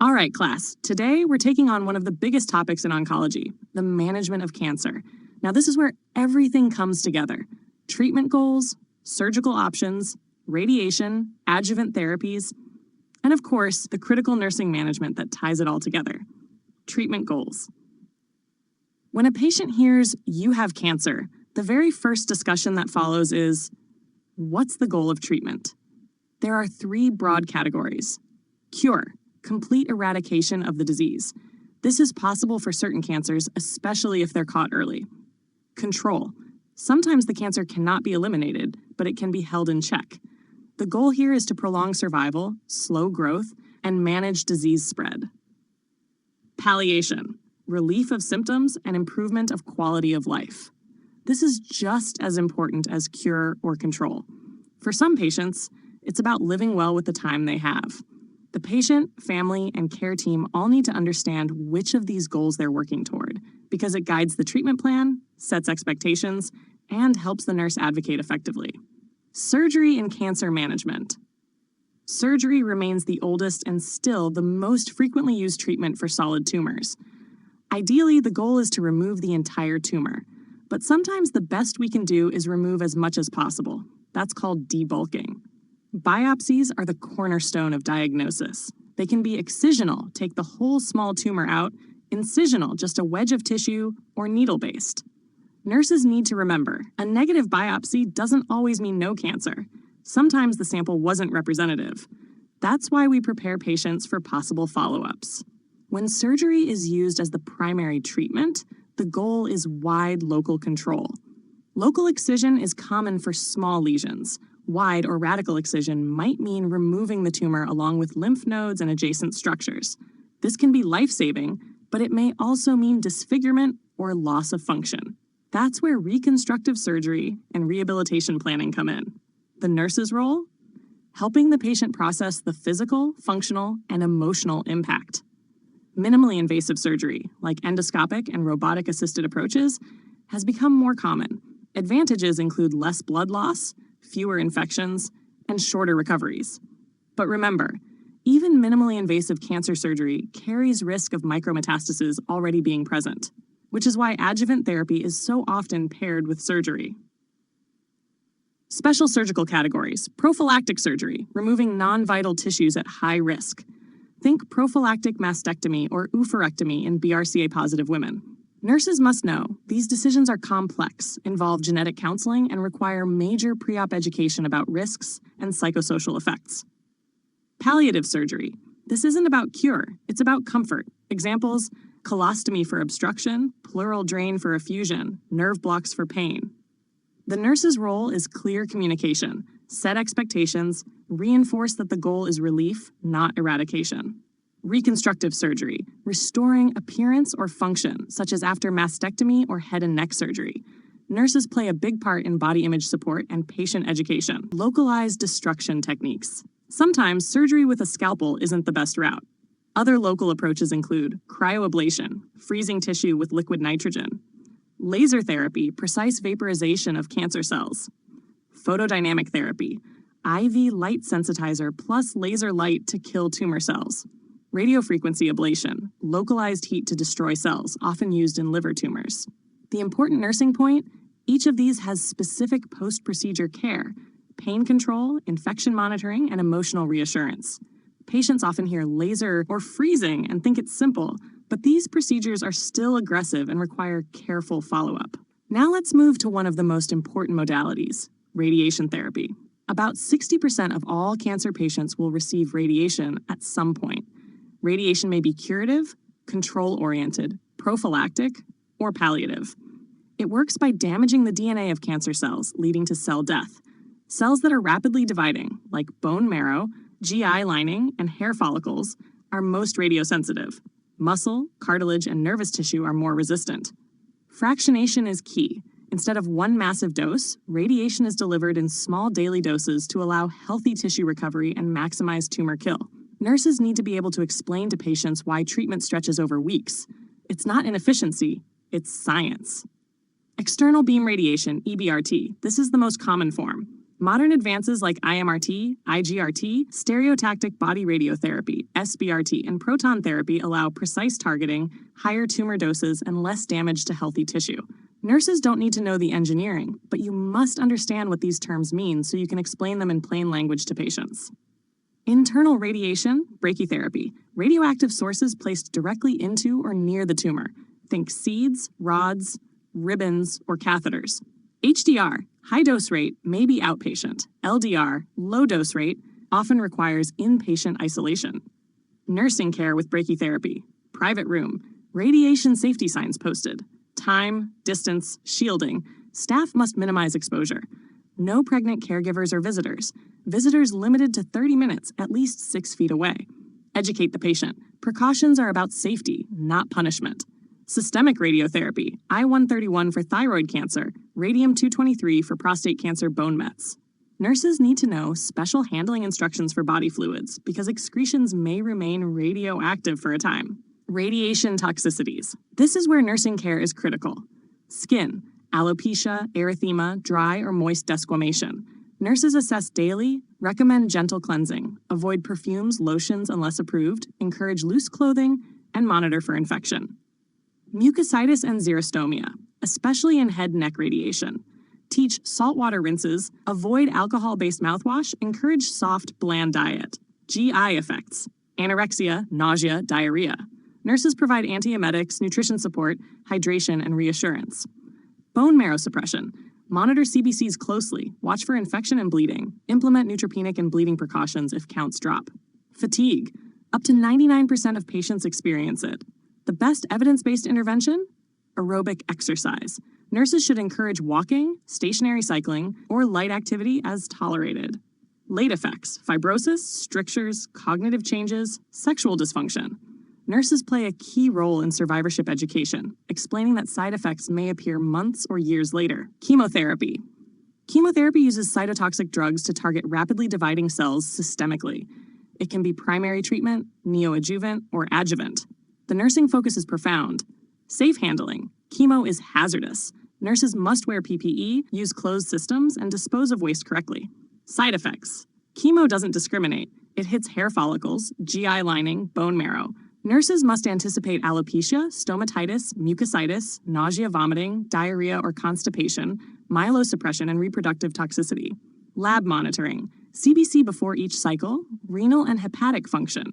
All right, class. Today, we're taking on one of the biggest topics in oncology, the management of cancer. Now, this is where everything comes together. Treatment goals, surgical options, radiation, adjuvant therapies, and of course, the critical nursing management that ties it all together. Treatment goals. When a patient hears you have cancer, the very first discussion that follows is, what's the goal of treatment? There are three broad categories. Cure, complete eradication of the disease. This is possible for certain cancers, especially if they're caught early. Control. Sometimes the cancer cannot be eliminated, but it can be held in check. The goal here is to prolong survival, slow growth, and manage disease spread. Palliation. Relief of symptoms and improvement of quality of life. This is just as important as cure or control. For some patients, it's about living well with the time they have. The patient, family, and care team all need to understand which of these goals they're working toward, because it guides the treatment plan, sets expectations, and helps the nurse advocate effectively. Surgery in cancer management. Surgery remains the oldest and still the most frequently used treatment for solid tumors. Ideally, the goal is to remove the entire tumor, but sometimes the best we can do is remove as much as possible. That's called debulking. Biopsies are the cornerstone of diagnosis. They can be excisional, take the whole small tumor out, incisional, just a wedge of tissue, or needle-based. Nurses need to remember, a negative biopsy doesn't always mean no cancer. Sometimes the sample wasn't representative. That's why we prepare patients for possible follow-ups. When surgery is used as the primary treatment, the goal is wide local control. Local excision is common for small lesions. Wide or radical excision might mean removing the tumor along with lymph nodes and adjacent structures. This can be life-saving, but it may also mean disfigurement or loss of function. That's where reconstructive surgery and rehabilitation planning come in. The nurse's role? Helping the patient process the physical, functional, and emotional impact. Minimally invasive surgery, like endoscopic and robotic-assisted approaches, has become more common. Advantages include less blood loss, fewer infections, and shorter recoveries. But remember, even minimally invasive cancer surgery carries risk of micrometastases already being present, which is why adjuvant therapy is so often paired with surgery. Special surgical categories. Prophylactic surgery, removing non-vital tissues at high risk. Think prophylactic mastectomy or oophorectomy in BRCA-positive women. Nurses must know these decisions are complex, involve genetic counseling, and require major pre-op education about risks and psychosocial effects. Palliative surgery. This isn't about cure, it's about comfort. Examples: colostomy for obstruction, pleural drain for effusion, nerve blocks for pain. The nurse's role is clear communication, set expectations, reinforce that the goal is relief, not eradication. Reconstructive surgery, restoring appearance or function, such as after mastectomy or head and neck surgery. Nurses play a big part in body image support and patient education. Localized destruction techniques. Sometimes surgery with a scalpel isn't the best route. Other local approaches include cryoablation, freezing tissue with liquid nitrogen, laser therapy, precise vaporization of cancer cells, photodynamic therapy, IV light sensitizer plus laser light to kill tumor cells, radiofrequency ablation, localized heat to destroy cells, often used in liver tumors. The important nursing point: each of these has specific post-procedure care, pain control, infection monitoring, and emotional reassurance. Patients often hear laser or freezing and think it's simple, but these procedures are still aggressive and require careful follow-up. Now let's move to one of the most important modalities, radiation therapy. About 60% of all cancer patients will receive radiation at some point. Radiation may be curative, control-oriented, prophylactic, or palliative. It works by damaging the DNA of cancer cells, leading to cell death. Cells that are rapidly dividing, like bone marrow, GI lining, and hair follicles, are most radiosensitive. Muscle, cartilage, and nervous tissue are more resistant. Fractionation is key. Instead of one massive dose, radiation is delivered in small daily doses to allow healthy tissue recovery and maximize tumor kill. Nurses need to be able to explain to patients why treatment stretches over weeks. It's not inefficiency, it's science. External beam radiation, EBRT. This is the most common form. Modern advances like IMRT, IGRT, stereotactic body radiotherapy, SBRT, and proton therapy allow precise targeting, higher tumor doses, and less damage to healthy tissue. Nurses don't need to know the engineering, but you must understand what these terms mean so you can explain them in plain language to patients. Internal radiation, brachytherapy, radioactive sources placed directly into or near the tumor. Think seeds, rods, ribbons, or catheters. HDR, high dose rate, may be outpatient. LDR, low dose rate, often requires inpatient isolation. Nursing care with brachytherapy, private room, radiation safety signs posted. Time, distance, shielding. Staff must minimize exposure. No pregnant caregivers or visitors. Visitors limited to 30 minutes, at least 6 feet away. Educate the patient. Precautions are about safety, not punishment. Systemic radiotherapy, I-131 for thyroid cancer, radium-223 for prostate cancer bone mets. Nurses need to know special handling instructions for body fluids because excretions may remain radioactive for a time. Radiation toxicities. This is where nursing care is critical. Skin, alopecia, erythema, dry or moist desquamation. Nurses assess daily, recommend gentle cleansing, avoid perfumes, lotions unless approved, encourage loose clothing, and monitor for infection. Mucositis and xerostomia, especially in head and neck radiation. Teach saltwater rinses, avoid alcohol-based mouthwash, encourage soft, bland diet. GI effects. Anorexia, nausea, diarrhea. Nurses provide antiemetics, nutrition support, hydration, and reassurance. Bone marrow suppression. Monitor CBCs closely, watch for infection and bleeding, implement neutropenic and bleeding precautions if counts drop. Fatigue. Up to 99% of patients experience it. The best evidence-based intervention? Aerobic exercise. Nurses should encourage walking, stationary cycling, or light activity as tolerated. Late effects, fibrosis, strictures, cognitive changes, sexual dysfunction. Nurses play a key role in survivorship education, explaining that side effects may appear months or years later. Chemotherapy. Chemotherapy uses cytotoxic drugs to target rapidly dividing cells systemically. It can be primary treatment, neoadjuvant, or adjuvant. The nursing focus is profound. Safe handling. Chemo is hazardous. Nurses must wear PPE, use closed systems, and dispose of waste correctly. Side effects. Chemo doesn't discriminate. It hits hair follicles, GI lining, bone marrow. Nurses must anticipate alopecia, stomatitis, mucositis, nausea, vomiting, diarrhea or constipation, myelosuppression, and reproductive toxicity. Lab monitoring. CBC before each cycle, renal and hepatic function.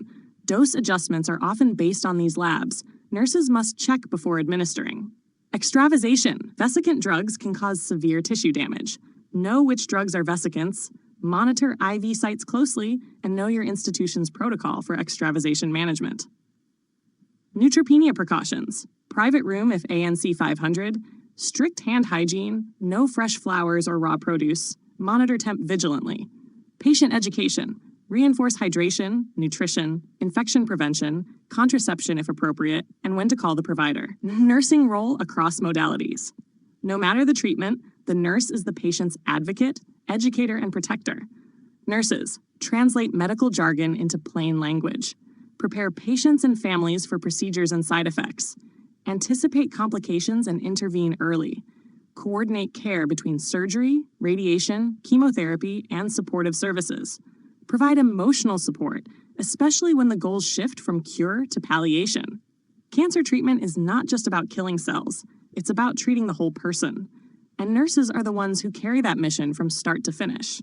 Dose adjustments are often based on these labs. Nurses must check before administering. Extravasation. Vesicant drugs can cause severe tissue damage. Know which drugs are vesicants, monitor IV sites closely, and know your institution's protocol for extravasation management. Neutropenia precautions. Private room if ANC 500, strict hand hygiene, no fresh flowers or raw produce, monitor temp vigilantly. Patient education. Reinforce hydration, nutrition, infection prevention, contraception if appropriate, and when to call the provider. Nursing role across modalities. No matter the treatment, the nurse is the patient's advocate, educator, and protector. Nurses, translate medical jargon into plain language. Prepare patients and families for procedures and side effects. Anticipate complications and intervene early. Coordinate care between surgery, radiation, chemotherapy, and supportive services. Provide emotional support, especially when the goals shift from cure to palliation. Cancer treatment is not just about killing cells, it's about treating the whole person. And nurses are the ones who carry that mission from start to finish.